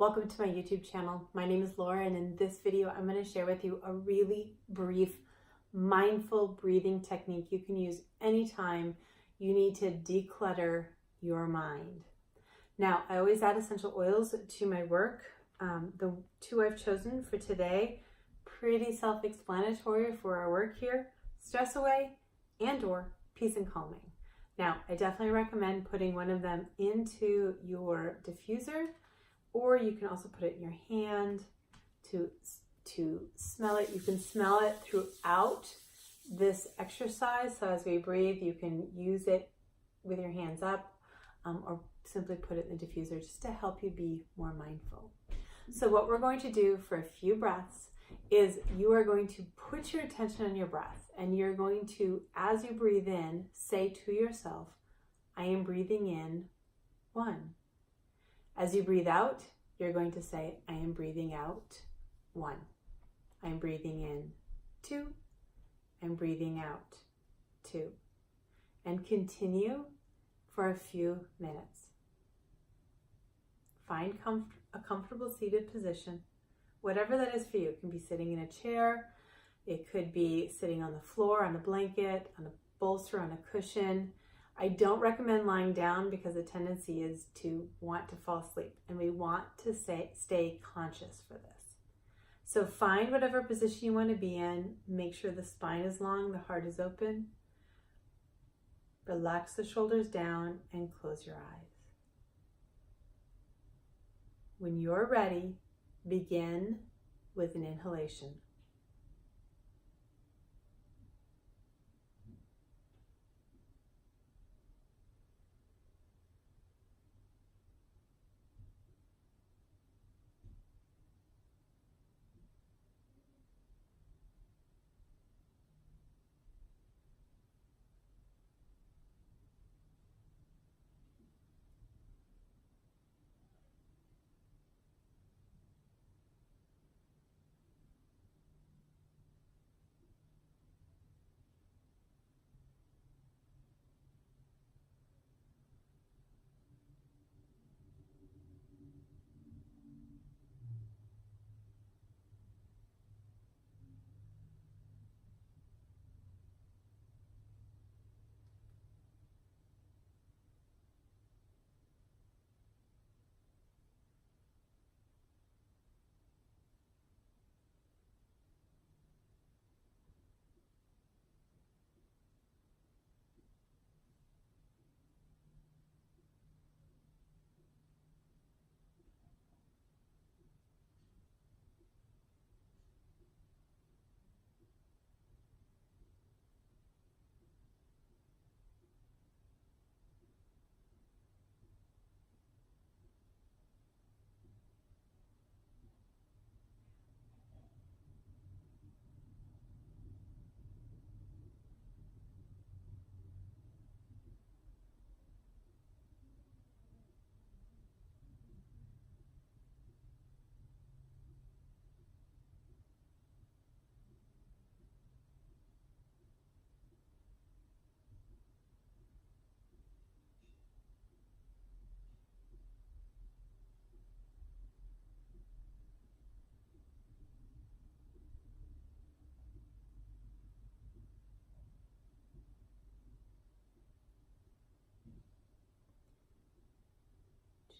Welcome to my YouTube channel. My name is Laura, and in this video I'm going to share with you a really brief mindful breathing technique you can use anytime you need to declutter your mind. Now, I always add essential oils to my work. The two I've chosen for today, pretty self-explanatory for our work here, StressAway and/or Peace and Calming. Now, I definitely recommend putting one of them into your diffuser, or you can also put it in your hand to smell it. You can smell it throughout this exercise. So as we breathe, you can use it with your hands up, or simply put it in the diffuser just to help you be more mindful. So what we're going to do for a few breaths is you are going to put your attention on your breath, and you're going to, as you breathe in, say to yourself, I am breathing in 1. As you breathe out, you're going to say, I am breathing out 1. I'm breathing in 2. I'm breathing out 2. And continue for a few minutes. Find a comfortable seated position, whatever that is for you. It can be sitting in a chair. It could be sitting on the floor, on a blanket, on a bolster, on a cushion. I don't recommend lying down because the tendency is to want to fall asleep, and we want to stay conscious for this. So find whatever position you want to be in. Make sure the spine is long, the heart is open. Relax the shoulders down and close your eyes. When you're ready, begin with an inhalation.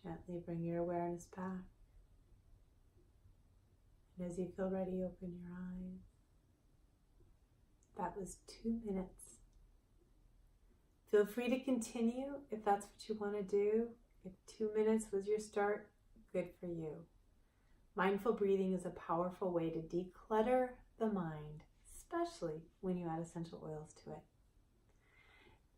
Gently bring your awareness back. And as you feel ready, open your eyes. That was 2 minutes. Feel free to continue if that's what you want to do. If 2 minutes was your start, good for you. Mindful breathing is a powerful way to declutter the mind, especially when you add essential oils to it.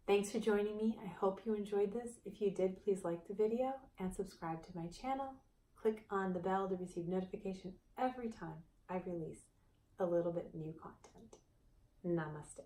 Thanks for joining me. I hope you enjoyed this. If you did, please like the video and subscribe to my channel. Click on the bell to receive notification every time I release a little bit new content. Namaste.